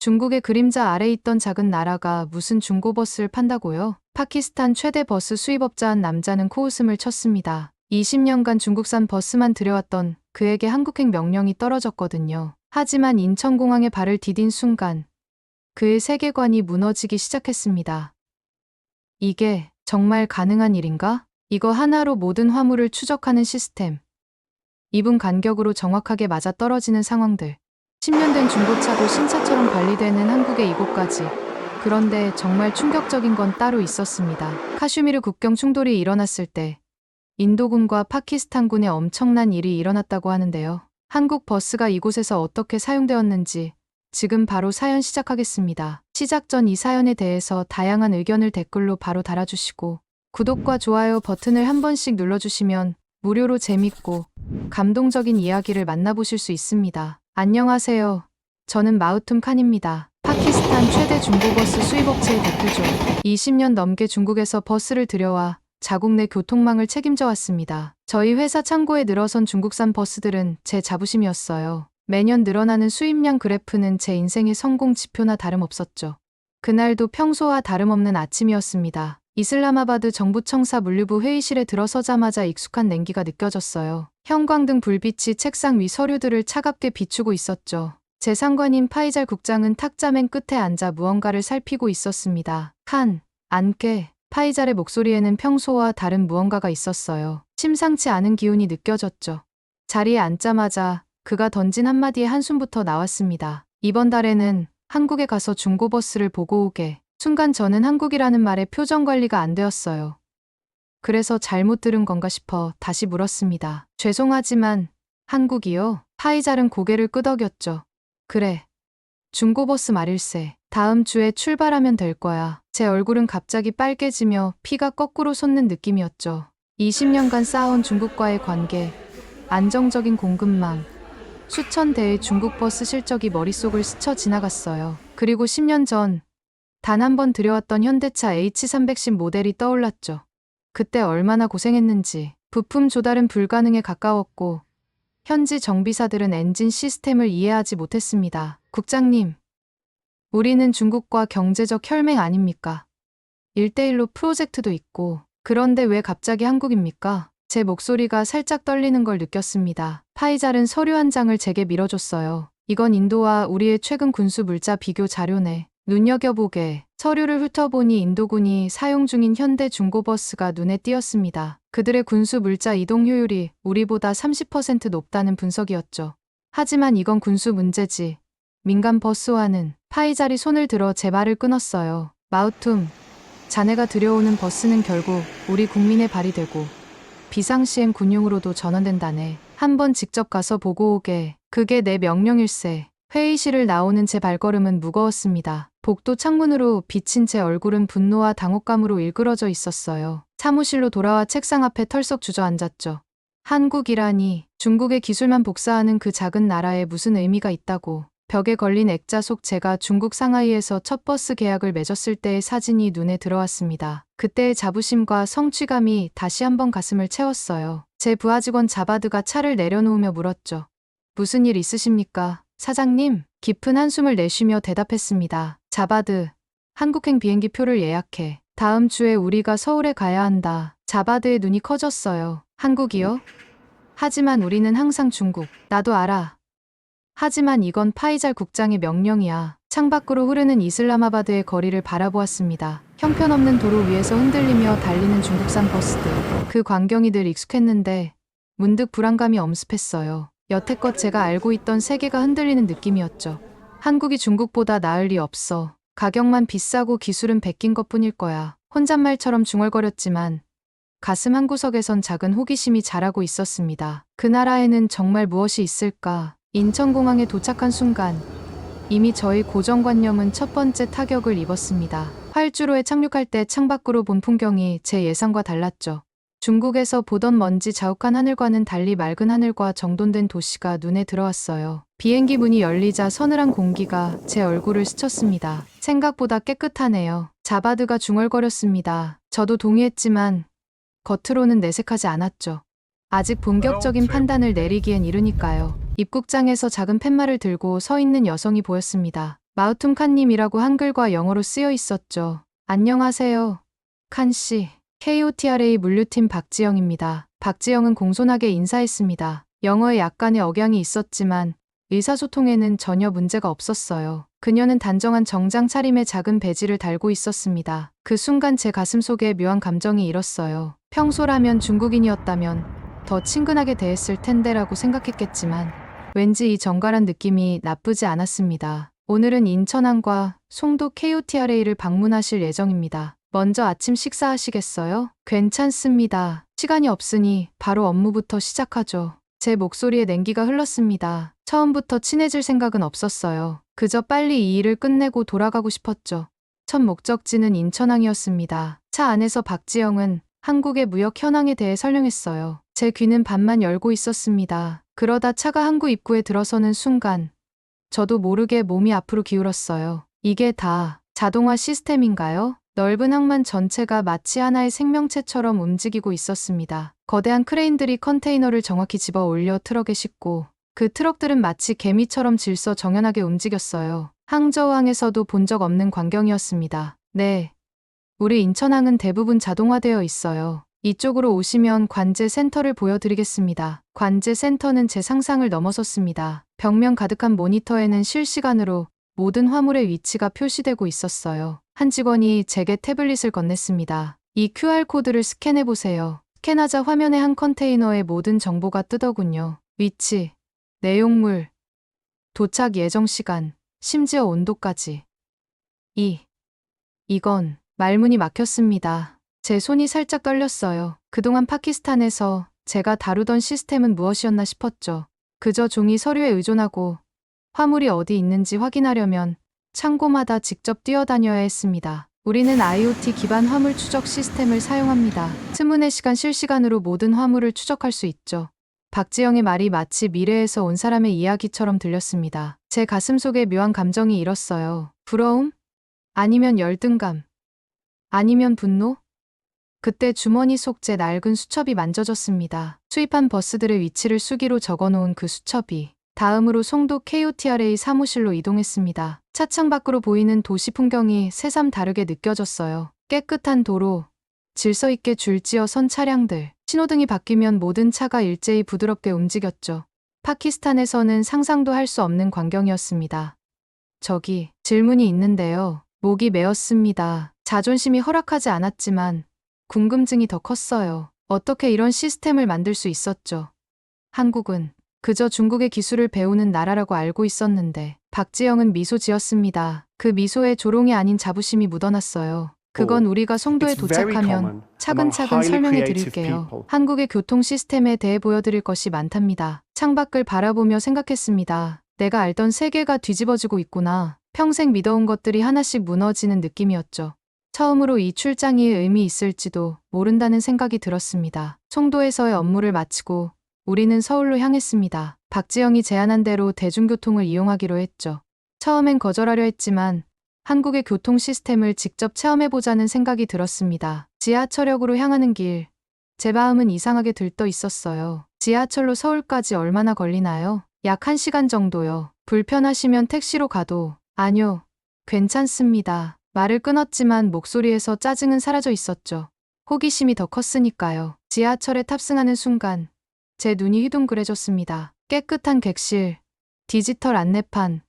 중국의 그림자 아래 있던 작은 나라가 무슨 중고버스를 판다고요? 파키스탄 최대 버스 수입업자한 남자는 코웃음을 쳤습니다. 20년간 중국산 버스만 들여왔던 그에게 한국행 명령이 떨어졌거든요. 하지만 인천공항에 발을 디딘 순간 그의 세계관이 무너지기 시작했습니다. 이게 정말 가능한 일인가? 이거 하나로 모든 화물을 추적하는 시스템. 2분 간격으로 정확하게 맞아떨어지는 상황들. 10년 된 중고차도 신차처럼 관리되는 한국의 이곳까지. 그런데 정말 충격적인 건 따로 있었습니다. 카슈미르 국경 충돌이 일어났을 때 인도군과 파키스탄군에 엄청난 일이 일어났다고 하는데요. 한국 버스가 이곳에서 어떻게 사용되었는지 지금 바로 사연 시작하겠습니다. 시작 전 이 사연에 대해서 다양한 의견을 댓글로 바로 달아주시고 구독과 좋아요 버튼을 한 번씩 눌러주시면 무료로 재밌고 감동적인 이야기를 만나보실 수 있습니다. 안녕하세요. 저는 마우툼 칸입니다. 파키스탄 최대 중고버스 수입업체의 대표죠. 20년 넘게 중국에서 버스를 들여와 자국 내 교통망을 책임져 왔습니다. 저희 회사 창고에 늘어선 중국산 버스들은 제 자부심이었어요. 매년 늘어나는 수입량 그래프는 제 인생의 성공 지표나 다름없었죠. 그날도 평소와 다름없는 아침이었습니다. 이슬람아바드 정부청사 물류부 회의실에 들어서자마자 익숙한 냉기가 느껴졌어요. 형광등 불빛이 책상 위 서류들을 차갑게 비추고 있었죠. 제 상관인 파이잘 국장은 탁자 맨 끝에 앉아 무언가를 살피고 있었습니다. 칸, 앉게. 파이잘의 목소리에는 평소와 다른 무언가가 있었어요. 심상치 않은 기운이 느껴졌죠. 자리에 앉자마자 그가 던진 한마디의 한숨부터 나왔습니다. 이번 달에는 한국에 가서 중고버스를 보고 오게. 순간 저는 한국이라는 말에 표정 관리가 안 되었어요. 그래서 잘못 들은 건가 싶어 다시 물었습니다. 죄송하지만 한국이요? 파이잘은 고개를 끄덕였죠. 그래. 중고버스 말일세. 다음 주에 출발하면 될 거야. 제 얼굴은 갑자기 빨개지며 피가 거꾸로 솟는 느낌이었죠. 20년간 쌓아온 중국과의 관계, 안정적인 공급망, 수천 대의 중국 버스 실적이 머릿속을 스쳐 지나갔어요. 그리고 10년 전 단 한 번 들여왔던 현대차 H310 모델이 떠올랐죠. 그때 얼마나 고생했는지. 부품 조달은 불가능에 가까웠고 현지 정비사들은 엔진 시스템을 이해하지 못했습니다. 국장님, 우리는 중국과 경제적 혈맹 아닙니까? 1대1로 프로젝트도 있고. 그런데 왜 갑자기 한국입니까? 제 목소리가 살짝 떨리는 걸 느꼈습니다. 파이잘은 서류 한 장을 제게 밀어줬어요. 이건 인도와 우리의 최근 군수 물자 비교 자료네. 눈여겨보게. 서류를 훑어보니 인도군이 사용 중인 현대 중고버스가 눈에 띄었습니다. 그들의 군수 물자 이동 효율이 우리보다 30% 높다는 분석이었죠. 하지만 이건 군수 문제지. 민간 버스와는. 파이잘이 손을 들어 제 말을 끊었어요. 마우툼, 자네가 들여오는 버스는 결국 우리 국민의 발이 되고 비상시행 군용으로도 전환된다네. 한번 직접 가서 보고 오게. 그게 내 명령일세. 회의실을 나오는 제 발걸음은 무거웠습니다. 복도 창문으로 비친 제 얼굴은 분노와 당혹감으로 일그러져 있었어요. 사무실로 돌아와 책상 앞에 털썩 주저앉았죠. 한국이라니, 중국의 기술만 복사하는 그 작은 나라에 무슨 의미가 있다고. 벽에 걸린 액자 속 제가 중국 상하이에서 첫 버스 계약을 맺었을 때의 사진이 눈에 들어왔습니다. 그때의 자부심과 성취감이 다시 한번 가슴을 채웠어요. 제 부하 직원 자바드가 차를 내려놓으며 물었죠. 무슨 일 있으십니까? 사장님, 깊은 한숨을 내쉬며 대답했습니다. 자바드, 한국행 비행기 표를 예약해. 다음 주에 우리가 서울에 가야 한다. 자바드의 눈이 커졌어요. 한국이요? 하지만 우리는 항상 중국. 나도 알아. 하지만 이건 파이잘 국장의 명령이야. 창밖으로 흐르는 이슬람아바드의 거리를 바라보았습니다. 형편없는 도로 위에서 흔들리며 달리는 중국산 버스들. 그 광경이 늘 익숙했는데 문득 불안감이 엄습했어요. 여태껏 제가 알고 있던 세계가 흔들리는 느낌이었죠. 한국이 중국보다 나을 리 없어. 가격만 비싸고 기술은 베낀 것뿐일 거야. 혼잣말처럼 중얼거렸지만 가슴 한구석에선 작은 호기심이 자라고 있었습니다. 그 나라에는 정말 무엇이 있을까? 인천공항에 도착한 순간 이미 저희 고정관념은 첫 번째 타격을 입었습니다. 활주로에 착륙할 때 창밖으로 본 풍경이 제 예상과 달랐죠. 중국에서 보던 먼지 자욱한 하늘과는 달리 맑은 하늘과 정돈된 도시가 눈에 들어왔어요. 비행기 문이 열리자 서늘한 공기가 제 얼굴을 스쳤습니다. 생각보다 깨끗하네요. 자바드가 중얼거렸습니다. 저도 동의했지만 겉으로는 내색하지 않았죠. 아직 본격적인 판단을 내리기엔 이르니까요. 입국장에서 작은 팻말을 들고 서 있는 여성이 보였습니다. 마우툼 칸님이라고 한글과 영어로 쓰여 있었죠. 안녕하세요. 칸씨. KOTRA 물류팀 박지영입니다. 박지영은 공손하게 인사했습니다. 영어에 약간의 억양이 있었지만 의사소통에는 전혀 문제가 없었어요. 그녀는 단정한 정장 차림에 작은 배지를 달고 있었습니다. 그 순간 제 가슴 속에 묘한 감정이 일었어요. 평소라면 중국인이었다면 더 친근하게 대했을 텐데라고 생각했겠지만 왠지 이 정갈한 느낌이 나쁘지 않았습니다. 오늘은 인천항과 송도 KOTRA를 방문하실 예정입니다. 먼저 아침 식사하시겠어요? 괜찮습니다. 시간이 없으니 바로 업무부터 시작하죠. 제 목소리에 냉기가 흘렀습니다. 처음부터 친해질 생각은 없었어요. 그저 빨리 이 일을 끝내고 돌아가고 싶었죠. 첫 목적지는 인천항이었습니다. 차 안에서 박지영은 한국의 무역 현황에 대해 설명했어요. 제 귀는 반만 열고 있었습니다. 그러다 차가 항구 입구에 들어서는 순간 저도 모르게 몸이 앞으로 기울었어요. 이게 다 자동화 시스템인가요? 넓은 항만 전체가 마치 하나의 생명체처럼 움직이고 있었습니다. 거대한 크레인들이 컨테이너를 정확히 집어 올려 트럭에 싣고 그 트럭들은 마치 개미처럼 질서정연하게 움직였어요. 항저우항에서도 본 적 없는 광경이었습니다. 네. 우리 인천항은 대부분 자동화되어 있어요. 이쪽으로 오시면 관제 센터를 보여드리겠습니다. 관제 센터는 제 상상을 넘어섰습니다. 벽면 가득한 모니터에는 실시간으로 모든 화물의 위치가 표시되고 있었어요. 한 직원이 제게 태블릿을 건넸습니다. 이 QR코드를 스캔해보세요. 스캔하자 화면에 한 컨테이너의 모든 정보가 뜨더군요. 위치, 내용물, 도착 예정 시간, 심지어 온도까지. 이건 말문이 막혔습니다. 제 손이 살짝 떨렸어요. 그동안 파키스탄에서 제가 다루던 시스템은 무엇이었나 싶었죠. 그저 종이 서류에 의존하고 화물이 어디 있는지 확인하려면 창고마다 직접 뛰어다녀야 했습니다. 우리는 IoT 기반 화물 추적 시스템을 사용합니다. 24시간 실시간으로 모든 화물을 추적할 수 있죠. 박지영의 말이 마치 미래에서 온 사람의 이야기처럼 들렸습니다. 제 가슴 속에 묘한 감정이 일었어요. 부러움? 아니면 열등감? 아니면 분노? 그때 주머니 속 제 낡은 수첩이 만져졌습니다. 수입한 버스들의 위치를 수기로 적어놓은 그 수첩이. 다음으로 송도 KOTRA 사무실로 이동했습니다. 차창 밖으로 보이는 도시 풍경이 새삼 다르게 느껴졌어요. 깨끗한 도로, 질서 있게 줄지어 선 차량들, 신호등이 바뀌면 모든 차가 일제히 부드럽게 움직였죠. 파키스탄에서는 상상도 할 수 없는 광경이었습니다. 저기, 질문이 있는데요. 목이 메었습니다. 자존심이 허락하지 않았지만 궁금증이 더 컸어요. 어떻게 이런 시스템을 만들 수 있었죠? 한국은 그저 중국의 기술을 배우는 나라라고 알고 있었는데 박지영은 미소 지었습니다. 그 미소에 조롱이 아닌 자부심이 묻어났어요. 그건 우리가 송도에 도착하면 차근차근 설명해 드릴게요. 한국의 교통 시스템에 대해 보여드릴 것이 많답니다. 창밖을 바라보며 생각했습니다. 내가 알던 세계가 뒤집어지고 있구나. 평생 믿어온 것들이 하나씩 무너지는 느낌이었죠. 처음으로 이 출장이 의미 있을지도 모른다는 생각이 들었습니다. 송도에서의 업무를 마치고 우리는 서울로 향했습니다. 박지영이 제안한 대로 대중교통을 이용하기로 했죠. 처음엔 거절하려 했지만 한국의 교통 시스템을 직접 체험해보자는 생각이 들었습니다. 지하철역으로 향하는 길, 제 마음은 이상하게 들떠 있었어요. 지하철로 서울까지 얼마나 걸리나요? 약 1시간 정도요. 불편하시면 택시로 가도. 아뇨, 괜찮습니다. 말을 끊었지만 목소리에서 짜증은 사라져 있었죠. 호기심이 더 컸으니까요. 지하철에 탑승하는 순간 제 눈이 휘둥그레졌습니다. 깨끗한 객실, 디지털 안내판,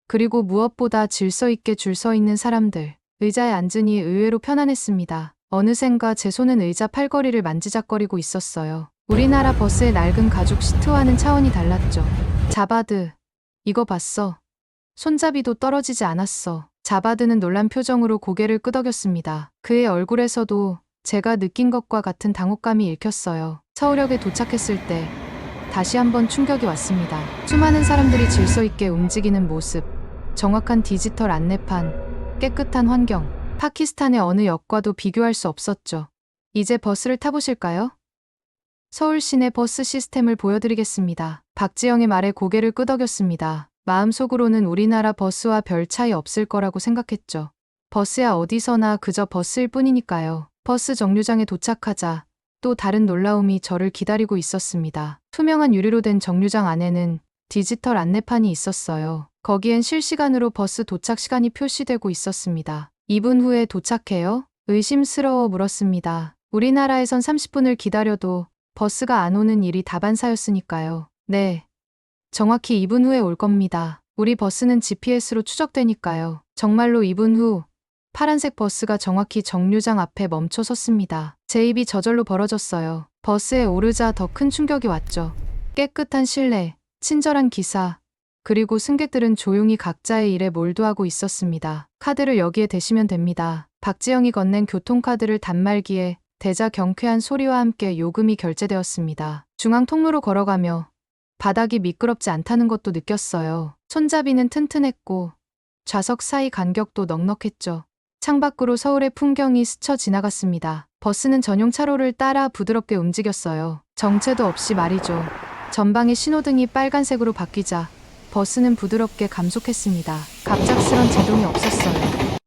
그리고 무엇보다 질서 있게 줄 서 있는 사람들. 의자에 앉으니 의외로 편안했습니다. 어느샌가 제 손은 의자 팔걸이를 만지작거리고 있었어요. 우리나라 버스의 낡은 가죽 시트와는 차원이 달랐죠. 자바드, 이거 봤어. 손잡이도 떨어지지 않았어. 자바드는 놀란 표정으로 고개를 끄덕였습니다. 그의 얼굴에서도 제가 느낀 것과 같은 당혹감이 읽혔어요. 서울역에 도착했을 때 다시 한번 충격이 왔습니다. 수많은 사람들이 질서 있게 움직이는 모습, 정확한 디지털 안내판, 깨끗한 환경. 파키스탄의 어느 역과도 비교할 수 없었죠. 이제 버스를 타보실까요? 서울 시내 버스 시스템을 보여드리겠습니다. 박지영의 말에 고개를 끄덕였습니다. 마음속으로는 우리나라 버스와 별 차이 없을 거라고 생각했죠. 버스야 어디서나 그저 버스일 뿐이니까요. 버스 정류장에 도착하자 또 다른 놀라움이 저를 기다리고 있었습니다. 투명한 유리로 된 정류장 안에는 디지털 안내판이 있었어요. 거기엔 실시간으로 버스 도착 시간이 표시되고 있었습니다. 2분 후에 도착해요? 의심스러워 물었습니다. 우리나라에선 30분을 기다려도 버스가 안 오는 일이 다반사였으니까요. 네. 정확히 2분 후에 올 겁니다. 우리 버스는 GPS로 추적되니까요. 정말로 2분 후 파란색 버스가 정확히 정류장 앞에 멈춰 섰습니다. 제 입이 저절로 벌어졌어요. 버스에 오르자 더 큰 충격이 왔죠. 깨끗한 실내, 친절한 기사, 그리고 승객들은 조용히 각자의 일에 몰두하고 있었습니다. 카드를 여기에 대시면 됩니다. 박지영이 건넨 교통카드를 단말기에 대자 경쾌한 소리와 함께 요금이 결제되었습니다. 중앙 통로로 걸어가며 바닥이 미끄럽지 않다는 것도 느꼈어요. 손잡이는 튼튼했고 좌석 사이 간격도 넉넉했죠. 창밖으로 서울의 풍경이 스쳐 지나갔습니다. 버스는 전용 차로를 따라 부드럽게 움직였어요. 정체도 없이 말이죠. 전방의 신호등이 빨간색으로 바뀌자 버스는 부드럽게 감속했습니다. 갑작스런 제동이 없었어요.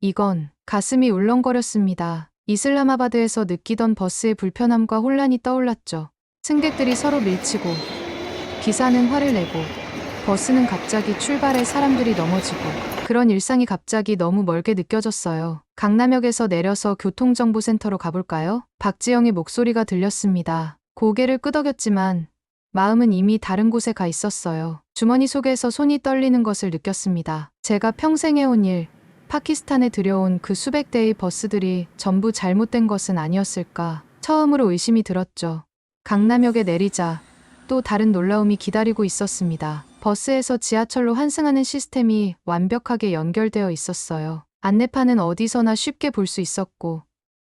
이건 가슴이 울렁거렸습니다. 이슬람아바드에서 느끼던 버스의 불편함과 혼란이 떠올랐죠. 승객들이 서로 밀치고 기사는 화를 내고 버스는 갑자기 출발해 사람들이 넘어지고 그런 일상이 갑자기 너무 멀게 느껴졌어요. 강남역에서 내려서 교통정보센터로 가볼까요? 박지영의 목소리가 들렸습니다. 고개를 끄덕였지만 마음은 이미 다른 곳에 가 있었어요. 주머니 속에서 손이 떨리는 것을 느꼈습니다. 제가 평생 해온 일, 파키스탄에 들여온 그 수백 대의 버스들이 전부 잘못된 것은 아니었을까. 처음으로 의심이 들었죠. 강남역에 내리자 또 다른 놀라움이 기다리고 있었습니다. 버스에서 지하철로 환승하는 시스템이 완벽하게 연결되어 있었어요. 안내판은 어디서나 쉽게 볼 수 있었고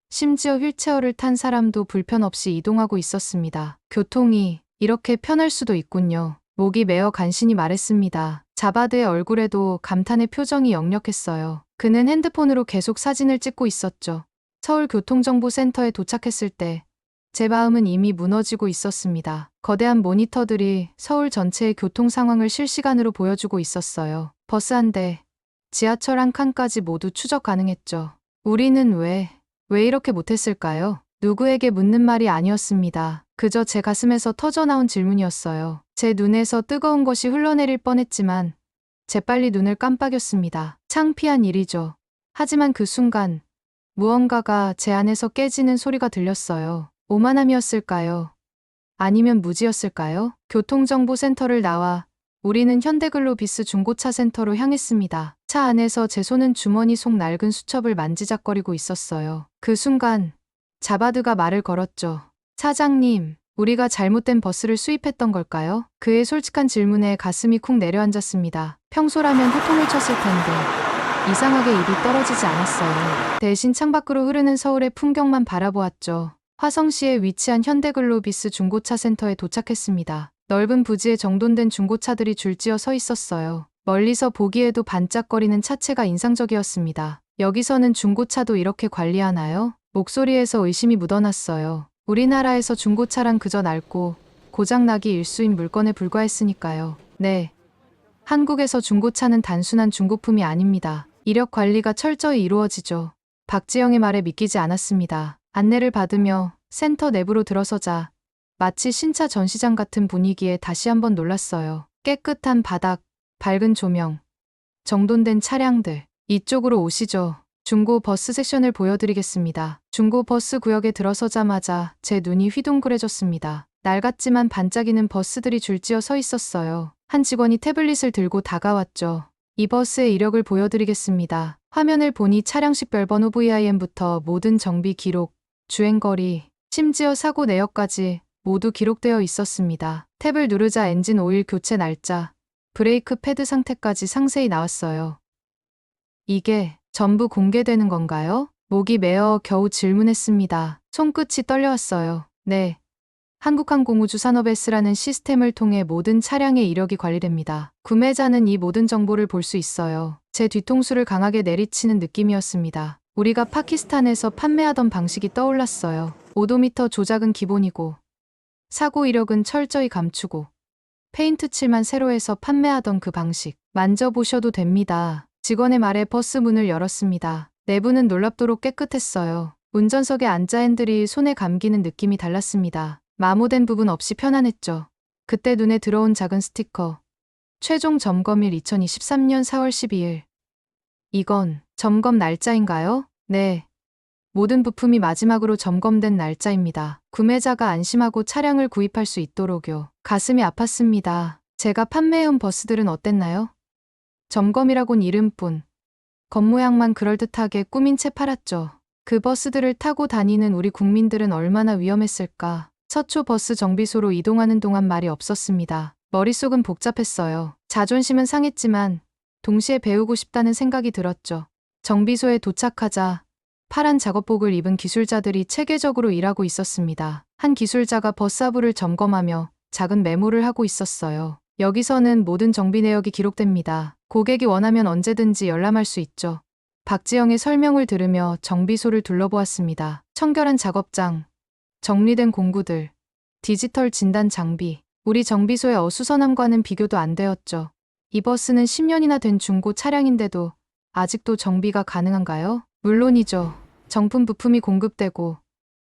심지어 휠체어를 탄 사람도 불편 없이 이동하고 있었습니다. 교통이 이렇게 편할 수도 있군요. 목이 메어 간신히 말했습니다. 자바드의 얼굴에도 감탄의 표정이 역력했어요. 그는 핸드폰으로 계속 사진을 찍고 있었죠. 서울교통정보센터에 도착했을 때 제 마음은 이미 무너지고 있었습니다. 거대한 모니터들이 서울 전체의 교통 상황을 실시간으로 보여주고 있었어요. 버스 한 대, 지하철 한 칸까지 모두 추적 가능했죠. 우리는 왜 이렇게 못했을까요? 누구에게 묻는 말이 아니었습니다. 그저 제 가슴에서 터져나온 질문이었어요. 제 눈에서 뜨거운 것이 흘러내릴 뻔했지만 재빨리 눈을 깜빡였습니다. 창피한 일이죠. 하지만 그 순간 무언가가 제 안에서 깨지는 소리가 들렸어요. 오만함이었을까요? 아니면 무지였을까요? 교통정보센터를 나와 우리는 현대글로비스 중고차 센터로 향했습니다. 차 안에서 제 손은 주머니 속 낡은 수첩을 만지작거리고 있었어요. 그 순간 자바드가 말을 걸었죠. 사장님, 우리가 잘못된 버스를 수입했던 걸까요? 그의 솔직한 질문에 가슴이 쿵 내려앉았습니다. 평소라면 호통을 쳤을 텐데 이상하게 입이 떨어지지 않았어요. 대신 창밖으로 흐르는 서울의 풍경만 바라보았죠. 화성시에 위치한 현대글로비스 중고차 센터에 도착했습니다. 넓은 부지에 정돈된 중고차들이 줄지어 서 있었어요. 멀리서 보기에도 반짝거리는 차체가 인상적이었습니다. 여기서는 중고차도 이렇게 관리하나요? 목소리에서 의심이 묻어났어요. 우리나라에서 중고차란 그저 낡고 고장나기 일수인 물건에 불과했으니까요. 네. 한국에서 중고차는 단순한 중고품이 아닙니다. 이력 관리가 철저히 이루어지죠. 박지영의 말에 믿기지 않았습니다. 안내를 받으며 센터 내부로 들어서자 마치 신차 전시장 같은 분위기에 다시 한번 놀랐어요. 깨끗한 바닥, 밝은 조명, 정돈된 차량들. 이쪽으로 오시죠. 중고 버스 섹션을 보여드리겠습니다. 중고 버스 구역에 들어서자마자 제 눈이 휘둥그레졌습니다. 낡았지만 반짝이는 버스들이 줄지어 서 있었어요. 한 직원이 태블릿을 들고 다가왔죠. 이 버스의 이력을 보여드리겠습니다. 화면을 보니 차량식 별번호 VIN부터 모든 정비 기록, 주행거리, 심지어 사고 내역까지 모두 기록되어 있었습니다. 탭을 누르자 엔진 오일 교체 날짜, 브레이크 패드 상태까지 상세히 나왔어요. 이게 전부 공개되는 건가요? 목이 메어 겨우 질문했습니다. 손끝이 떨려왔어요. 네. 한국항공우주산업S라는 시스템을 통해 모든 차량의 이력이 관리됩니다. 구매자는 이 모든 정보를 볼 수 있어요. 제 뒤통수를 강하게 내리치는 느낌이었습니다. 우리가 파키스탄에서 판매하던 방식이 떠올랐어요. 오도미터 조작은 기본이고 사고 이력은 철저히 감추고 페인트 칠만 새로 해서 판매하던 그 방식. 만져보셔도 됩니다. 직원의 말에 버스 문을 열었습니다. 내부는 놀랍도록 깨끗했어요. 운전석에 앉아 핸들이 손에 감기는 느낌이 달랐습니다. 마모된 부분 없이 편안했죠. 그때 눈에 들어온 작은 스티커. 최종 점검일 2023년 4월 12일. 이건 점검 날짜인가요? 네. 모든 부품이 마지막으로 점검된 날짜입니다. 구매자가 안심하고 차량을 구입할 수 있도록요. 가슴이 아팠습니다. 제가 판매해온 버스들은 어땠나요? 점검이라곤 이름뿐. 겉모양만 그럴듯하게 꾸민 채 팔았죠. 그 버스들을 타고 다니는 우리 국민들은 얼마나 위험했을까. 서초 버스 정비소로 이동하는 동안 말이 없었습니다. 머릿속은 복잡했어요. 자존심은 상했지만 동시에 배우고 싶다는 생각이 들었죠. 정비소에 도착하자 파란 작업복을 입은 기술자들이 체계적으로 일하고 있었습니다. 한 기술자가 버스 하부를 점검하며 작은 메모를 하고 있었어요. 여기서는 모든 정비 내역이 기록됩니다. 고객이 원하면 언제든지 열람할 수 있죠. 박지영의 설명을 들으며 정비소를 둘러보았습니다. 청결한 작업장, 정리된 공구들, 디지털 진단 장비. 우리 정비소의 어수선함과는 비교도 안 되었죠. 이 버스는 10년이나 된 중고 차량인데도 아직도 정비가 가능한가요? 물론이죠. 정품 부품이 공급되고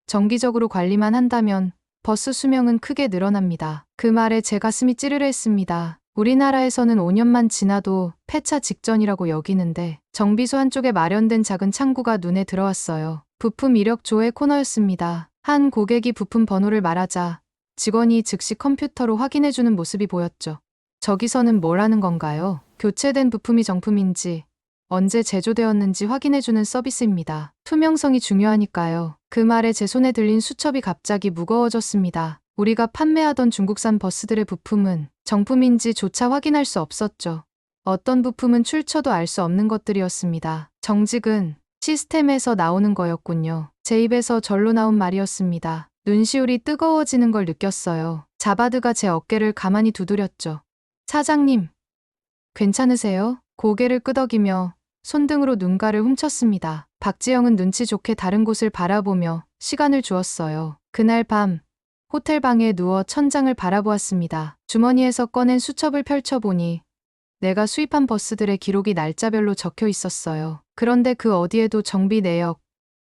정기적으로 관리만 한다면 버스 수명은 크게 늘어납니다. 그 말에 제 가슴이 찌르르했습니다. 우리나라에서는 5년만 지나도 폐차 직전이라고 여기는데 정비소 한쪽에 마련된 작은 창구가 눈에 들어왔어요. 부품 이력 조회 코너였습니다. 한 고객이 부품 번호를 말하자 직원이 즉시 컴퓨터로 확인해주는 모습이 보였죠. 저기서는 뭘 하는 건가요? 교체된 부품이 정품인지 언제 제조되었는지 확인해주는 서비스입니다. 투명성이 중요하니까요. 그 말에 제 손에 들린 수첩이 갑자기 무거워졌습니다. 우리가 판매하던 중국산 버스들의 부품은 정품인지조차 확인할 수 없었죠. 어떤 부품은 출처도 알 수 없는 것들이었습니다. 정직은 시스템에서 나오는 거였군요. 제 입에서 절로 나온 말이었습니다. 눈시울이 뜨거워지는 걸 느꼈어요. 자바드가 제 어깨를 가만히 두드렸죠. 사장님, 괜찮으세요? 고개를 끄덕이며 손등으로 눈가를 훔쳤습니다. 박지영은 눈치 좋게 다른 곳을 바라보며 시간을 주었어요. 그날 밤 호텔 방에 누워 천장을 바라보았습니다. 주머니에서 꺼낸 수첩을 펼쳐보니 내가 수입한 버스들의 기록이 날짜별로 적혀 있었어요. 그런데 그 어디에도 정비 내역,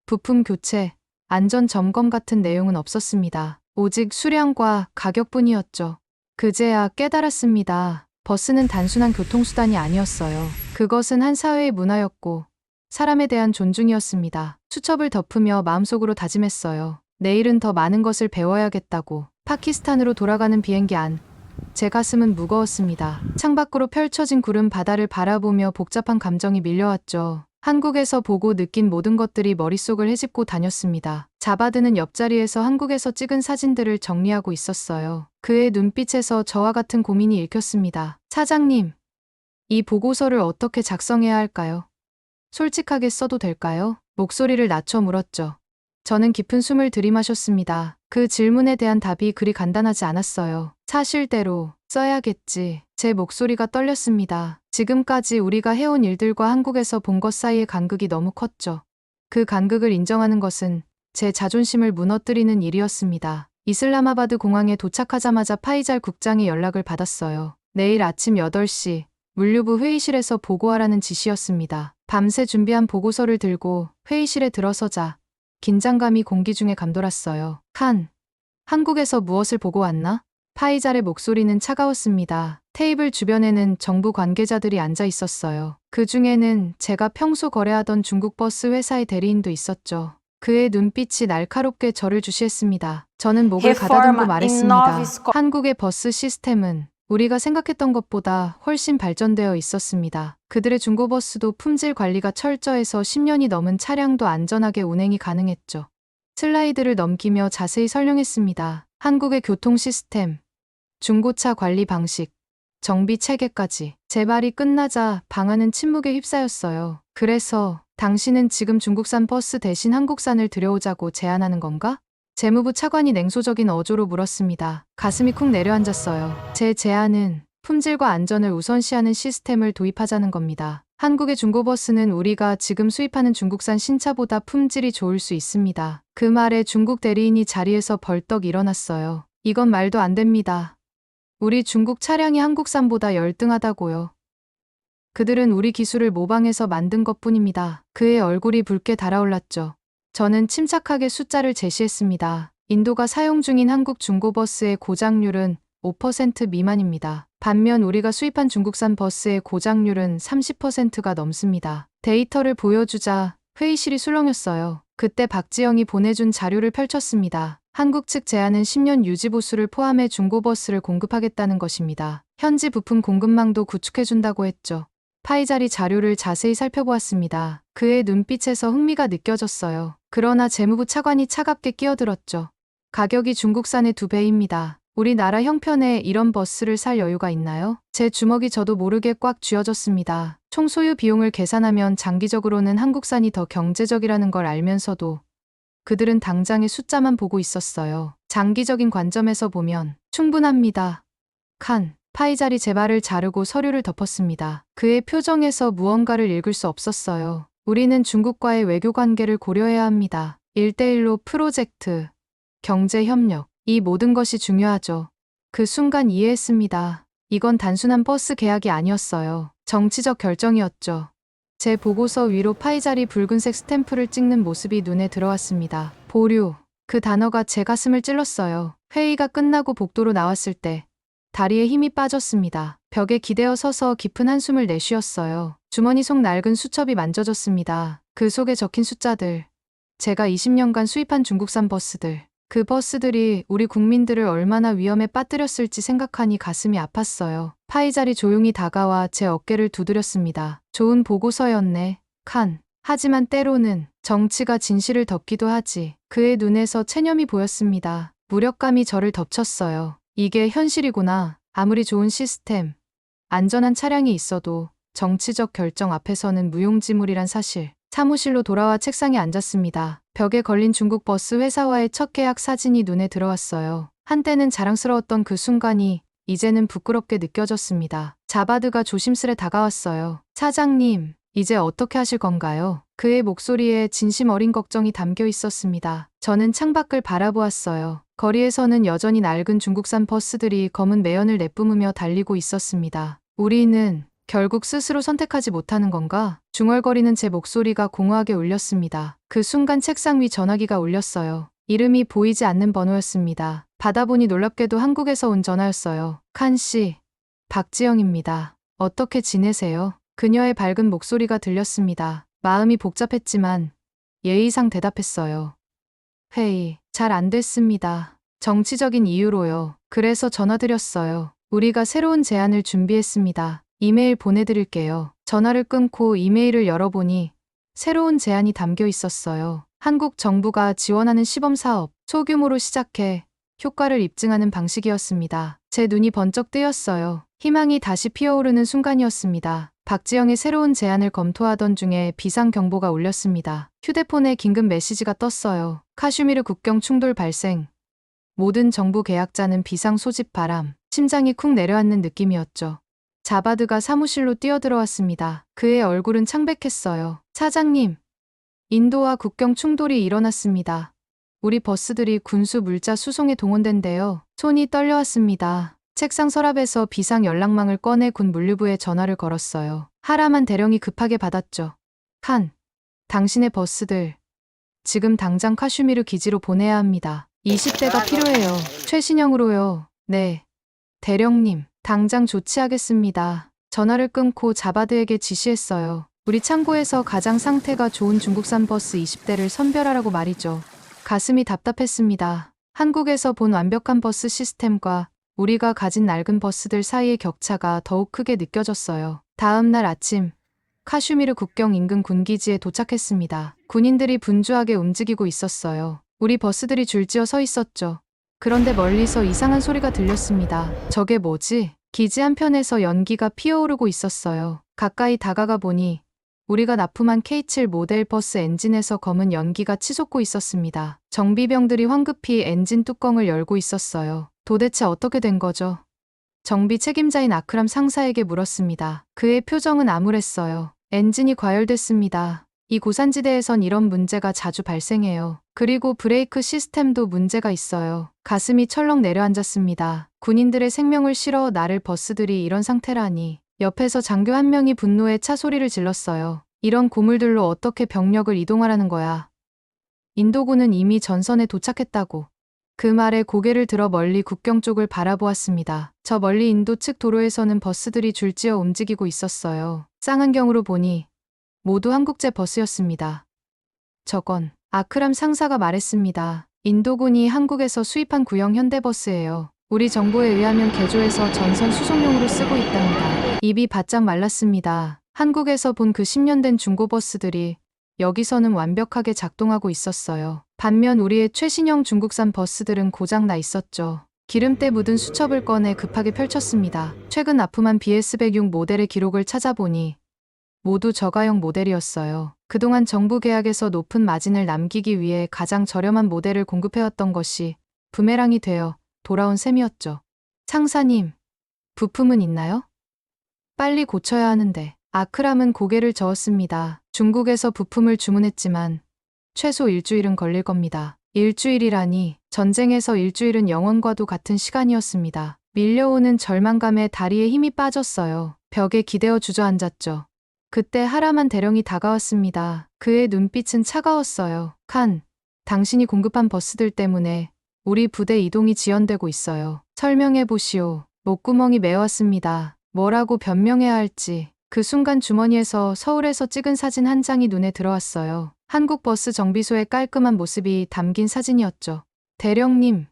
부품 교체, 안전 점검 같은 내용은 없었습니다. 오직 수량과 가격뿐이었죠. 그제야 깨달았습니다. 버스는 단순한 교통수단이 아니었어요. 그것은 한 사회의 문화였고 사람에 대한 존중이었습니다. 수첩을 덮으며 마음속으로 다짐했어요. 내일은 더 많은 것을 배워야겠다고. 파키스탄으로 돌아가는 비행기 안. 제 가슴은 무거웠습니다. 창밖으로 펼쳐진 구름 바다를 바라보며 복잡한 감정이 밀려왔죠. 한국에서 보고 느낀 모든 것들이 머릿속을 헤집고 다녔습니다. 자바드는 옆자리에서 한국에서 찍은 사진들을 정리하고 있었어요. 그의 눈빛에서 저와 같은 고민이 읽혔습니다. 사장님, 이 보고서를 어떻게 작성해야 할까요? 솔직하게 써도 될까요? 목소리를 낮춰 물었죠. 저는 깊은 숨을 들이마셨습니다. 그 질문에 대한 답이 그리 간단하지 않았어요. 사실대로 써야겠지. 제 목소리가 떨렸습니다. 지금까지 우리가 해온 일들과 한국에서 본 것 사이의 간극이 너무 컸죠. 그 간극을 인정하는 것은 제 자존심을 무너뜨리는 일이었습니다. 이슬라마바드 공항에 도착하자마자 파이잘 국장의 연락을 받았어요. 내일 아침 8시 물류부 회의실에서 보고하라는 지시였습니다. 밤새 준비한 보고서를 들고 회의실에 들어서자 긴장감이 공기 중에 감돌았어요. 한국에서 무엇을 보고 왔나? 파이잘의 목소리는 차가웠습니다. 테이블 주변에는 정부 관계자들이 앉아 있었어요. 그 중에는 제가 평소 거래하던 중국 버스 회사의 대리인도 있었죠. 그의 눈빛이 날카롭게 저를 주시했습니다. 저는 목을 가다듬고 말했습니다. 한국의 버스 시스템은 우리가 생각했던 것보다 훨씬 발전되어 있었습니다. 그들의 중고버스도 품질 관리가 철저해서 10년이 넘은 차량도 안전하게 운행이 가능했죠. 슬라이드를 넘기며 자세히 설명했습니다. 한국의 교통 시스템, 중고차 관리 방식, 정비 체계까지. 제 말이 끝나자 방안은 침묵에 휩싸였어요. 그래서 당신은 지금 중국산 버스 대신 한국산을 들여오자고 제안하는 건가? 재무부 차관이 냉소적인 어조로 물었습니다. 가슴이 쿵 내려앉았어요. 제 제안은 품질과 안전을 우선시하는 시스템을 도입하자는 겁니다. 한국의 중고버스는 우리가 지금 수입하는 중국산 신차보다 품질이 좋을 수 있습니다. 그 말에 중국 대리인이 자리에서 벌떡 일어났어요. 이건 말도 안 됩니다. 우리 중국 차량이 한국산보다 열등하다고요. 그들은 우리 기술을 모방해서 만든 것뿐입니다. 그의 얼굴이 붉게 달아올랐죠. 저는 침착하게 숫자를 제시했습니다. 인도가 사용 중인 한국 중고버스의 고장률은 5% 미만입니다. 반면 우리가 수입한 중국산 버스의 고장률은 30%가 넘습니다. 데이터를 보여주자 회의실이 술렁였어요. 그때 박지영이 보내준 자료를 펼쳤습니다. 한국 측 제안은 10년 유지 보수를 포함해 중고버스를 공급하겠다는 것입니다. 현지 부품 공급망도 구축해준다고 했죠. 파이자리 자료를 자세히 살펴보았습니다. 그의 눈빛에서 흥미가 느껴졌어요. 그러나 재무부 차관이 차갑게 끼어들었죠. 가격이 중국산의 2배입니다. 우리나라 형편에 이런 버스를 살 여유가 있나요? 제 주먹이 저도 모르게 꽉 쥐어졌습니다. 총 소유 비용을 계산하면 장기적으로는 한국산이 더 경제적이라는 걸 알면서도 그들은 당장의 숫자만 보고 있었어요. 장기적인 관점에서 보면 충분합니다. 칸. 파이자리 제 발을 자르고 서류를 덮었습니다. 그의 표정에서 무언가를 읽을 수 없었어요. 우리는 중국과의 외교 관계를 고려해야 합니다. 1대1로 프로젝트, 경제 협력, 이 모든 것이 중요하죠. 그 순간 이해했습니다. 이건 단순한 버스 계약이 아니었어요. 정치적 결정이었죠. 제 보고서 위로 파이자리 붉은색 스탬프를 찍는 모습이 눈에 들어왔습니다. 보류. 그 단어가 제 가슴을 찔렀어요. 회의가 끝나고 복도로 나왔을 때 다리에 힘이 빠졌습니다. 벽에 기대어 서서 깊은 한숨을 내쉬었어요. 주머니 속 낡은 수첩이 만져졌습니다. 그 속에 적힌 숫자들. 제가 20년간 수입한 중국산 버스들. 그 버스들이 우리 국민들을 얼마나 위험에 빠뜨렸을지 생각하니 가슴이 아팠어요. 파이자리 조용히 다가와 제 어깨를 두드렸습니다. 좋은 보고서였네, 칸. 하지만 때로는 정치가 진실을 덮기도 하지. 그의 눈에서 체념이 보였습니다. 무력감이 저를 덮쳤어요. 이게 현실이구나. 아무리 좋은 시스템, 안전한 차량이 있어도 정치적 결정 앞에서는 무용지물이란 사실. 사무실로 돌아와 책상에 앉았습니다. 벽에 걸린 중국 버스 회사와의 첫 계약 사진이 눈에 들어왔어요. 한때는 자랑스러웠던 그 순간이 이제는 부끄럽게 느껴졌습니다. 자바드가 조심스레 다가왔어요. 사장님, 이제 어떻게 하실 건가요? 그의 목소리에 진심 어린 걱정이 담겨 있었습니다. 저는 창밖을 바라보았어요. 거리에서는 여전히 낡은 중국산 버스들이 검은 매연을 내뿜으며 달리고 있었습니다. 우리는 결국 스스로 선택하지 못하는 건가? 중얼거리는 제 목소리가 공허하게 울렸습니다. 그 순간 책상 위 전화기가 울렸어요. 이름이 보이지 않는 번호였습니다. 받아보니 놀랍게도 한국에서 온 전화였어요. 칸 씨, 박지영입니다. 어떻게 지내세요? 그녀의 밝은 목소리가 들렸습니다. 마음이 복잡했지만 예의상 대답했어요. 회의, 잘 안 됐습니다. 정치적인 이유로요. 그래서 전화드렸어요. 우리가 새로운 제안을 준비했습니다. 이메일 보내드릴게요. 전화를 끊고 이메일을 열어보니 새로운 제안이 담겨 있었어요. 한국 정부가 지원하는 시범사업, 소규모로 시작해 효과를 입증하는 방식이었습니다. 제 눈이 번쩍 뜨였어요. 희망이 다시 피어오르는 순간이었습니다. 박지영의 새로운 제안을 검토하던 중에 비상경보가 울렸습니다. 휴대폰에 긴급 메시지가 떴어요. 카슈미르 국경 충돌 발생. 모든 정부 계약자는 비상 소집 바람. 심장이 쿵 내려앉는 느낌이었죠. 자바드가 사무실로 뛰어들어왔습니다. 그의 얼굴은 창백했어요. 사장님, 인도와 국경 충돌이 일어났습니다. 우리 버스들이 군수 물자 수송에 동원된대요. 손이 떨려왔습니다. 책상 서랍에서 비상 연락망을 꺼내 군 물류부에 전화를 걸었어요. 하라만 대령이 급하게 받았죠. 칸, 당신의 버스들 지금 당장 카슈미르 기지로 보내야 합니다. 20대가 필요해요. 최신형으로요. 네. 대령님, 당장 조치하겠습니다. 전화를 끊고 자바드에게 지시했어요. 우리 창고에서 가장 상태가 좋은 중국산 버스 20대를 선별하라고 말이죠. 가슴이 답답했습니다. 한국에서 본 완벽한 버스 시스템과 우리가 가진 낡은 버스들 사이의 격차가 더욱 크게 느껴졌어요. 다음 날 아침, 카슈미르 국경 인근 군기지에 도착했습니다. 군인들이 분주하게 움직이고 있었어요. 우리 버스들이 줄지어 서 있었죠. 그런데 멀리서 이상한 소리가 들렸습니다. 저게 뭐지? 기지 한편에서 연기가 피어오르고 있었어요. 가까이 다가가 보니 우리가 납품한 K7 모델 버스 엔진에서 검은 연기가 치솟고 있었습니다. 정비병들이 황급히 엔진 뚜껑을 열고 있었어요. 도대체 어떻게 된 거죠? 정비 책임자인 아크람 상사에게 물었습니다. 그의 표정은 암울했어요. 엔진이 과열됐습니다. 이 고산지대에선 이런 문제가 자주 발생해요. 그리고 브레이크 시스템도 문제가 있어요. 가슴이 철렁 내려앉았습니다. 군인들의 생명을 실어 나를 버스들이 이런 상태라니. 옆에서 장교 한 명이 분노에 차 소리를 질렀어요. 이런 고물들로 어떻게 병력을 이동하라는 거야. 인도군은 이미 전선에 도착했다고. 그 말에 고개를 들어 멀리 국경 쪽을 바라보았습니다. 저 멀리 인도 측 도로에서는 버스들이 줄지어 움직이고 있었어요. 쌍안경으로 보니 모두 한국제 버스였습니다. 저건 아크람 상사가 말했습니다. 인도군이 한국에서 수입한 구형 현대버스예요. 우리 정보에 의하면 개조해서 전선 수송용으로 쓰고 있답니다. 입이 바짝 말랐습니다. 한국에서 본 그 10년 된 중고버스들이 여기서는 완벽하게 작동하고 있었어요. 반면 우리의 최신형 중국산 버스들은 고장나 있었죠. 기름때 묻은 수첩을 꺼내 급하게 펼쳤습니다. 최근 납품한 BS106 모델의 기록을 찾아보니 모두 저가형 모델이었어요. 그동안 정부 계약에서 높은 마진을 남기기 위해 가장 저렴한 모델을 공급해왔던 것이 부메랑이 되어 돌아온 셈이었죠. 상사님, 부품은 있나요? 빨리 고쳐야 하는데. 아크람은 고개를 저었습니다. 중국에서 부품을 주문했지만 최소 일주일은 걸릴 겁니다. 일주일이라니, 전쟁에서 일주일은 영원과도 같은 시간이었습니다. 밀려오는 절망감에 다리에 힘이 빠졌어요. 벽에 기대어 주저앉았죠. 그때 하라만 대령이 다가왔습니다. 그의 눈빛은 차가웠어요. 칸, 당신이 공급한 버스들 때문에 우리 부대 이동이 지연되고 있어요. 설명해 보시오. 목구멍이 메웠습니다. 뭐라고 변명해야 할지. 그 순간 주머니에서 서울에서 찍은 사진 한 장이 눈에 들어왔어요. 한국 버스 정비소의 깔끔한 모습이 담긴 사진이었죠. 대령님,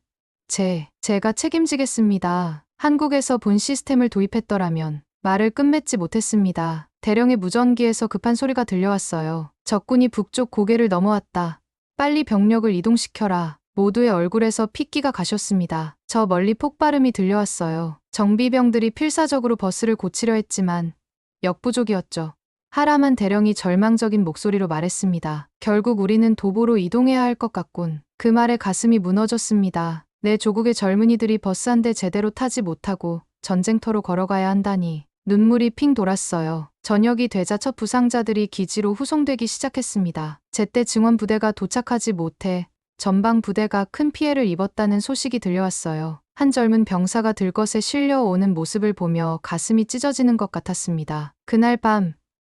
제가 책임지겠습니다. 한국에서 본 시스템을 도입했더라면. 말을 끝맺지 못했습니다. 대령의 무전기에서 급한 소리가 들려왔어요. 적군이 북쪽 고개를 넘어왔다. 빨리 병력을 이동시켜라. 모두의 얼굴에서 핏기가 가셨습니다. 저 멀리 폭발음이 들려왔어요. 정비병들이 필사적으로 버스를 고치려 했지만 역부족이었죠. 하라만 대령이 절망적인 목소리로 말했습니다. 결국 우리는 도보로 이동해야 할 것 같군. 그 말에 가슴이 무너졌습니다. 내 조국의 젊은이들이 버스 한 대 제대로 타지 못하고 전쟁터로 걸어가야 한다니. 눈물이 핑 돌았어요. 저녁이 되자 첫 부상자들이 기지로 후송되기 시작했습니다. 제때 증원 부대가 도착하지 못해 전방 부대가 큰 피해를 입었다는 소식이 들려왔어요. 한 젊은 병사가 들것에 실려오는 모습을 보며 가슴이 찢어지는 것 같았습니다. 그날 밤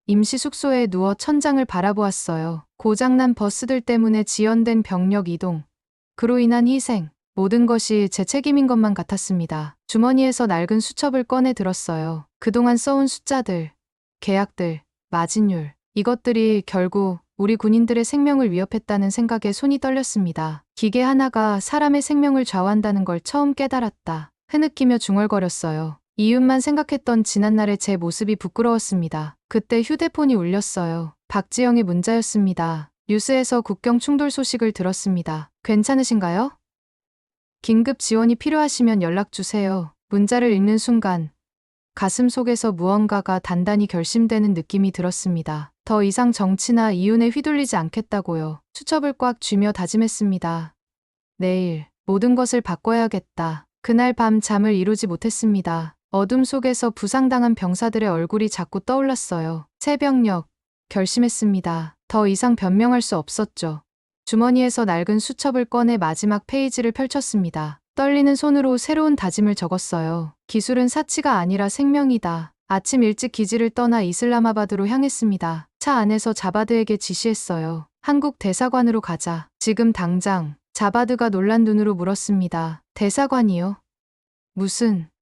임시 숙소에 누워 천장을 바라보았어요. 고장난 버스들 때문에 지연된 병력 이동, 그로 인한 희생, 모든 것이 제 책임인 것만 같았습니다. 주머니에서 낡은 수첩을 꺼내 들었어요. 그동안 써온 숫자들, 계약들, 마진율, 이것들이 결국 우리 군인들의 생명을 위협했다는 생각에 손이 떨렸습니다. 기계 하나가 사람의 생명을 좌우한다는 걸 처음 깨달았다. 흐느끼며 중얼거렸어요. 이웃만 생각했던 지난날의 제 모습이 부끄러웠습니다. 그때 휴대폰이 울렸어요. 박지영의 문자였습니다. 뉴스에서 국경 충돌 소식을 들었습니다. 괜찮으신가요? 긴급 지원이 필요하시면 연락주세요. 문자를 읽는 순간 가슴 속에서 무언가가 단단히 결심되는 느낌이 들었습니다. 더 이상 정치나 이윤에 휘둘리지 않겠다고요. 수첩을 꽉 쥐며 다짐했습니다. 내일 모든 것을 바꿔야겠다. 그날 밤 잠을 이루지 못했습니다. 어둠 속에서 부상당한 병사들의 얼굴이 자꾸 떠올랐어요. 새벽녘 결심했습니다. 더 이상 변명할 수 없었죠. 주머니에서 낡은 수첩을 꺼내 마지막 페이지를 펼쳤습니다. 떨리는 손으로 새로운 다짐을 적었어요. 기술은 사치가 아니라 생명이다. 아침 일찍 기지를 떠나 이슬라마바드로 향했습니다. 차 안에서 자바드에게 지시했어요. 한국 대사관으로 가자. 지금 당장. 자바드가 놀란 눈으로 물었습니다. 대사관이요?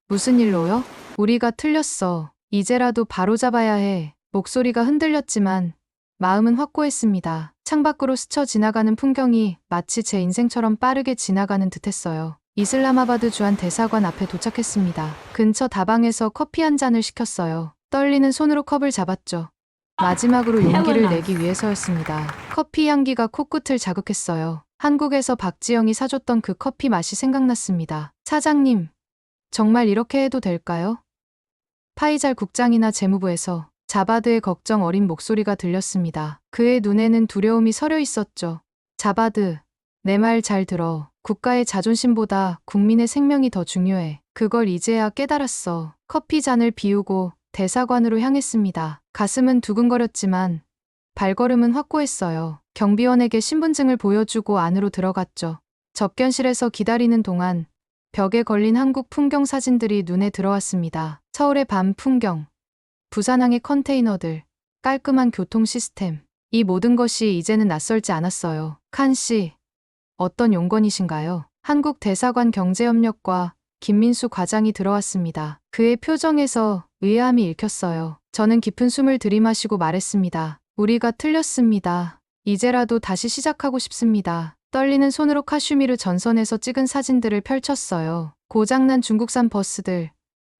무슨 일로요? 우리가 틀렸어. 이제라도 바로잡아야 해. 목소리가 흔들렸지만 마음은 확고했습니다. 창밖으로 스쳐 지나가는 풍경이 마치 제 인생처럼 빠르게 지나가는 듯했어요. 이슬라마바드 주한 대사관 앞에 도착했습니다. 근처 다방에서 커피 한 잔을 시켰어요. 떨리는 손으로 컵을 잡았죠. 마지막으로 용기를 내기 위해서였습니다. 커피 향기가 코끝을 자극했어요. 한국에서 박지영이 사줬던 그 커피 맛이 생각났습니다. 사장님, 정말 이렇게 해도 될까요? 파이잘 국장이나 재무부에서 자바드의 걱정 어린 목소리가 들렸습니다. 그의 눈에는 두려움이 서려 있었죠. 자바드, 내 말 잘 들어. 국가의 자존심보다 국민의 생명이 더 중요해. 그걸 이제야 깨달았어. 커피 잔을 비우고 대사관으로 향했습니다. 가슴은 두근거렸지만 발걸음은 확고했어요. 경비원에게 신분증을 보여주고 안으로 들어갔죠. 접견실에서 기다리는 동안 벽에 걸린 한국 풍경 사진들이 눈에 들어왔습니다. 서울의 밤 풍경, 부산항의 컨테이너들, 깔끔한 교통 시스템. 이 모든 것이 이제는 낯설지 않았어요. 칸 씨, 어떤 용건이신가요? 한국 대사관 경제협력과 김민수 과장이 들어왔습니다. 그의 표정에서 의아함이 읽혔어요. 저는 깊은 숨을 들이마시고 말했습니다. 우리가 틀렸습니다. 이제라도 다시 시작하고 싶습니다. 떨리는 손으로 카슈미르 전선에서 찍은 사진들을 펼쳤어요. 고장난 중국산 버스들,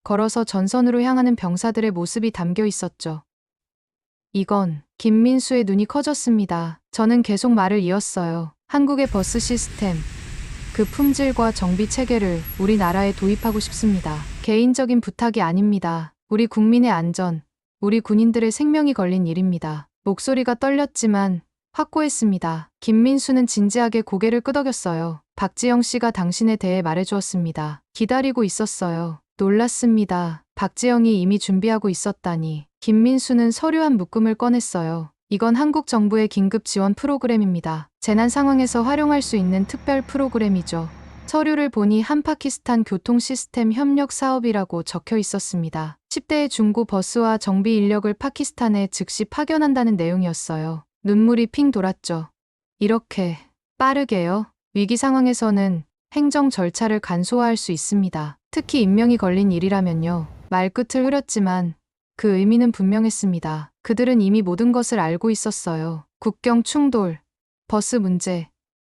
걸어서 전선으로 향하는 병사들의 모습이 담겨 있었죠. 이건 김민수의 눈이 커졌습니다. 저는 계속 말을 이었어요. 한국의 버스 시스템, 그 품질과 정비 체계를 우리나라에 도입하고 싶습니다. 개인적인 부탁이 아닙니다. 우리 국민의 안전, 우리 군인들의 생명이 걸린 일입니다. 목소리가 떨렸지만 확고했습니다. 김민수는 진지하게 고개를 끄덕였어요. 박지영 씨가 당신에 대해 말해주었습니다. 기다리고 있었어요. 놀랐습니다. 박지영이 이미 준비하고 있었다니. 김민수는 서류 한 묶음을 꺼냈어요. 이건 한국 정부의 긴급 지원 프로그램입니다. 재난 상황에서 활용할 수 있는 특별 프로그램이죠. 서류를 보니 한파키스탄 교통 시스템 협력 사업이라고 적혀 있었습니다. 10대의 중고 버스와 정비 인력을 파키스탄에 즉시 파견한다는 내용이었어요. 눈물이 핑 돌았죠. 이렇게 빠르게요? 위기 상황에서는 행정 절차를 간소화할 수 있습니다. 특히 인명이 걸린 일이라면요. 말끝을 흐렸지만 그 의미는 분명했습니다. 그들은 이미 모든 것을 알고 있었어요. 국경 충돌, 버스 문제,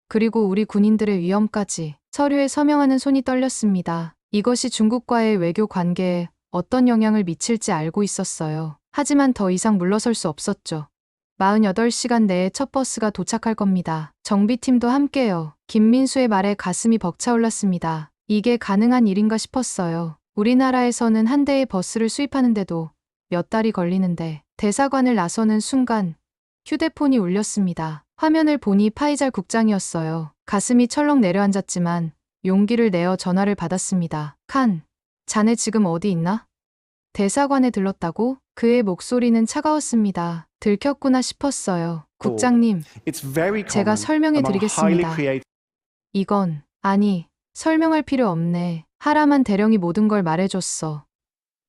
그리고 우리 군인들의 위험까지. 서류에 서명하는 손이 떨렸습니다. 이것이 중국과의 외교 관계에 어떤 영향을 미칠지 알고 있었어요. 하지만 더 이상 물러설 수 없었죠. 48시간 내에 첫 버스가 도착할 겁니다. 정비팀도 함께요. 김민수의 말에 가슴이 벅차올랐습니다. 이게 가능한 일인가 싶었어요. 우리나라에서는 한 대의 버스를 수입하는데도 몇 달이 걸리는데 대사관을 나서는 순간 휴대폰이 울렸습니다. 화면을 보니 파이잘 국장이었어요. 가슴이 철렁 내려앉았지만 용기를 내어 전화를 받았습니다. 칸, 자네 지금 어디 있나? 대사관에 들렀다고? 그의 목소리는 차가웠습니다. 들켰구나 싶었어요. 국장님, 제가 설명해 드리겠습니다. 이건, 아니, 설명할 필요 없네. 하라만 대령이 모든 걸 말해줬어.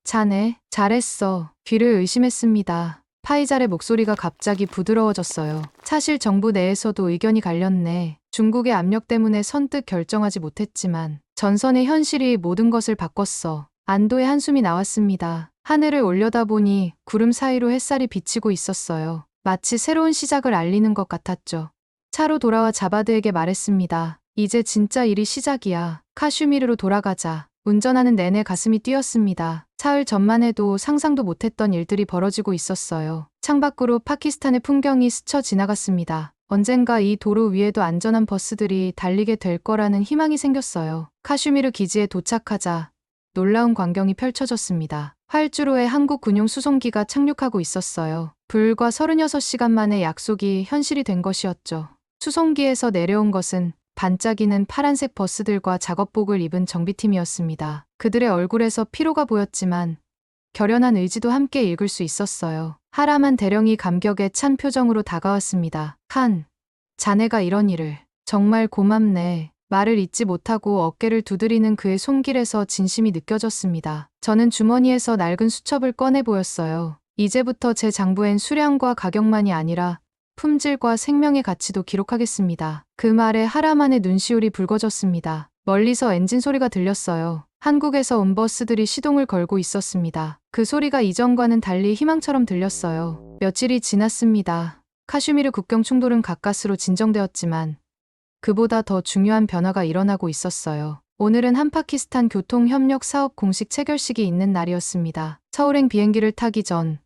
자네, 잘했어. 귀를 의심했습니다. 파이잘의 목소리가 갑자기 부드러워졌어요. 사실 정부 내에서도 의견이 갈렸네. 중국의 압력 때문에 선뜻 결정하지 못했지만 전선의 현실이 모든 것을 바꿨어. 안도의 한숨이 나왔습니다. 하늘을 올려다보니 구름 사이로 햇살이 비치고 있었어요. 마치 새로운 시작을 알리는 것 같았죠. 차로 돌아와 자바드에게 말했습니다. 이제 진짜 일이 시작이야. 카슈미르로 돌아가자. 운전하는 내내 가슴이 뛰었습니다. 사흘 전만 해도 상상도 못했던 일들이 벌어지고 있었어요. 창밖으로 파키스탄의 풍경이 스쳐 지나갔습니다. 언젠가 이 도로 위에도 안전한 버스들이 달리게 될 거라는 희망이 생겼어요. 카슈미르 기지에 도착하자 놀라운 광경이 펼쳐졌습니다. 활주로에 한국 군용 수송기가 착륙하고 있었어요. 불과 36시간 만에 약속이 현실이 된 것이었죠. 수송기에서 내려온 것은 반짝이는 파란색 버스들과 작업복을 입은 정비팀이었습니다. 그들의 얼굴에서 피로가 보였지만 결연한 의지도 함께 읽을 수 있었어요. 하라만 대령이 감격에 찬 표정으로 다가왔습니다. 칸, 자네가 이런 일을. 정말 고맙네. 말을 잇지 못하고 어깨를 두드리는 그의 손길에서 진심이 느껴졌습니다. 저는 주머니에서 낡은 수첩을 꺼내 보였어요. 이제부터 제 장부엔 수량과 가격만이 아니라 품질과 생명의 가치도 기록하겠습니다. 그 말에 하라만의 눈시울이 붉어졌습니다. 멀리서 엔진 소리가 들렸어요. 한국에서 온 버스들이 시동을 걸고 있었습니다. 그 소리가 이전과는 달리 희망처럼 들렸어요. 며칠이 지났습니다. 카슈미르 국경 충돌은 가까스로 진정되었지만 그보다 더 중요한 변화가 일어나고 있었어요. 오늘은 한파키스탄 교통협력 사업 공식 체결식이 있는 날이었습니다. 서울행 비행기를 타기 전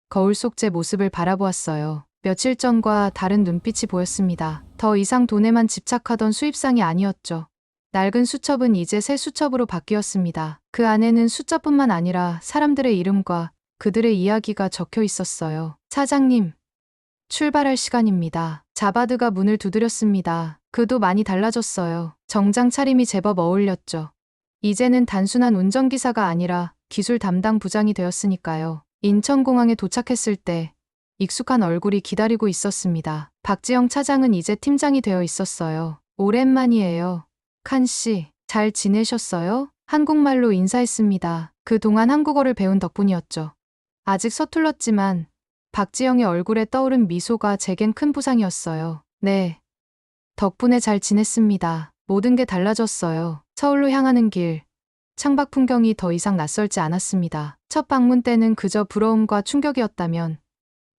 거울 속 제 모습을 바라보았어요. 며칠 전과 다른 눈빛이 보였습니다. 더 이상 돈에만 집착하던 수입상이 아니었죠. 낡은 수첩은 이제 새 수첩으로 바뀌었습니다. 그 안에는 숫자뿐만 아니라 사람들의 이름과 그들의 이야기가 적혀 있었어요. 사장님, 출발할 시간입니다. 자바드가 문을 두드렸습니다. 그도 많이 달라졌어요. 정장 차림이 제법 어울렸죠. 이제는 단순한 운전기사가 아니라 기술 담당 부장이 되었으니까요. 인천공항에 도착했을 때 익숙한 얼굴이 기다리고 있었습니다. 박지영 차장은 이제 팀장이 되어 있었어요. 오랜만이에요. 칸 씨, 잘 지내셨어요? 한국말로 인사했습니다. 그동안 한국어를 배운 덕분이었죠. 아직 서툴렀지만 박지영의 얼굴에 떠오른 미소가 제겐 큰 보상이었어요. 네. 덕분에 잘 지냈습니다. 모든 게 달라졌어요. 서울로 향하는 길, 창밖 풍경이 더 이상 낯설지 않았습니다. 첫 방문 때는 그저 부러움과 충격이었다면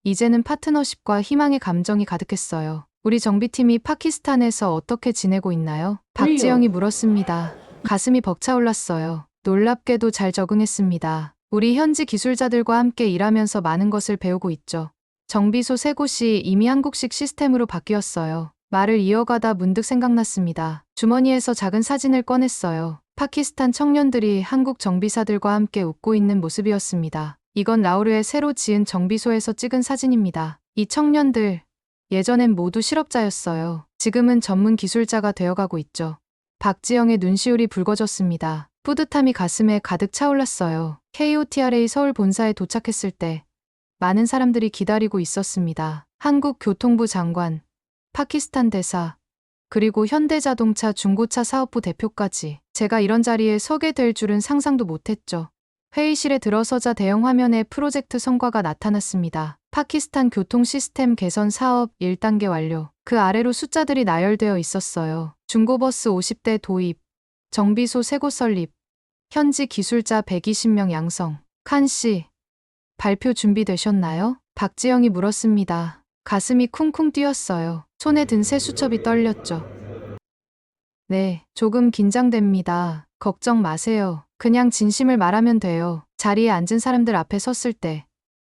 이제는 파트너십과 희망의 감정이 가득했어요. 우리 정비팀이 파키스탄에서 어떻게 지내고 있나요? 박지영이 물었습니다. 가슴이 벅차올랐어요. 놀랍게도 잘 적응했습니다. 우리 현지 기술자들과 함께 일하면서 많은 것을 배우고 있죠. 정비소 3곳이 이미 한국식 시스템으로 바뀌었어요. 말을 이어가다 문득 생각났습니다. 주머니에서 작은 사진을 꺼냈어요. 파키스탄 청년들이 한국 정비사들과 함께 웃고 있는 모습이었습니다. 이건 라오르의 새로 지은 정비소에서 찍은 사진입니다. 이 청년들, 예전엔 모두 실업자였어요. 지금은 전문 기술자가 되어가고 있죠. 박지영의 눈시울이 붉어졌습니다. 뿌듯함이 가슴에 가득 차올랐어요. KOTRA 서울 본사에 도착했을 때 많은 사람들이 기다리고 있었습니다. 한국 교통부 장관, 파키스탄 대사, 그리고 현대자동차 중고차 사업부 대표까지. 제가 이런 자리에 서게 될 줄은 상상도 못했죠. 회의실에 들어서자 대형 화면에 프로젝트 성과가 나타났습니다. 파키스탄 교통 시스템 개선 사업 1단계 완료. 그 아래로 숫자들이 나열되어 있었어요. 중고버스 50대 도입, 정비소 3곳 설립, 현지 기술자 120명 양성. 칸 씨, 발표 준비되셨나요? 박지영이 물었습니다. 가슴이 쿵쿵 뛰었어요. 손에 든 새 수첩이 떨렸죠. 네, 조금 긴장됩니다. 걱정 마세요. 그냥 진심을 말하면 돼요. 자리에 앉은 사람들 앞에 섰을 때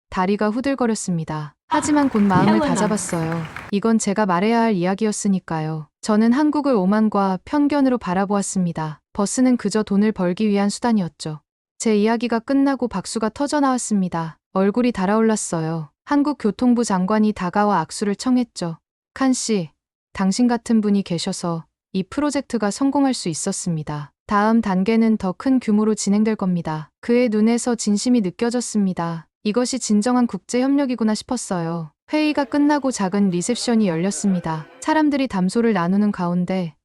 다리가 후들거렸습니다. 하지만 곧 마음을 다잡았어요. 이건 제가 말해야 할 이야기였으니까요. 저는 한국을 오만과 편견으로 바라보았습니다. 버스는 그저 돈을 벌기 위한 수단이었죠. 제 이야기가 끝나고 박수가 터져 나왔습니다. 얼굴이 달아올랐어요. 한국 교통부 장관이 다가와 악수를 청했죠. 칸 씨, 당신 같은 분이 계셔서 이 프로젝트가 성공할 수 있었습니다. 다음 단계는 더 큰 규모로 진행될 겁니다. 그의 눈에서 진심이 느껴졌습니다. 이것이 진정한 국제협력이구나 싶었어요. 회의가 끝나고 작은 리셉션이 열렸습니다. 사람들이 담소를 나누는 가운데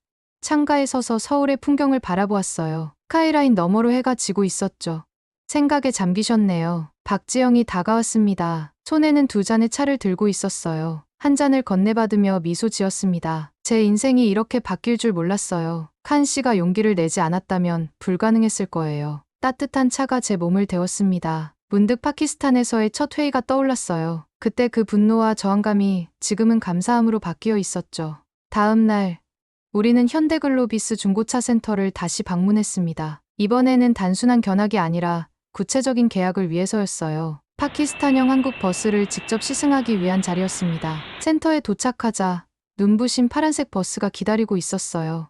창가에 서서 서울의 풍경을 바라보았어요. 스카이라인 너머로 해가 지고 있었죠. 생각에 잠기셨네요. 박지영이 다가왔습니다. 손에는 2잔의 차를 들고 있었어요. 한 잔을 건네받으며 미소 지었습니다. 제 인생이 이렇게 바뀔 줄 몰랐어요. 칸 씨가 용기를 내지 않았다면 불가능했을 거예요. 따뜻한 차가 제 몸을 데웠습니다. 문득 파키스탄에서의 첫 회의가 떠올랐어요. 그때 그 분노와 저항감이 지금은 감사함으로 바뀌어 있었죠. 다음 날, 우리는 현대글로비스 중고차 센터를 다시 방문했습니다. 이번에는 단순한 견학이 아니라 구체적인 계약을 위해서였어요. 파키스탄형 한국 버스를 직접 시승하기 위한 자리였습니다. 센터에 도착하자 눈부신 파란색 버스가 기다리고 있었어요.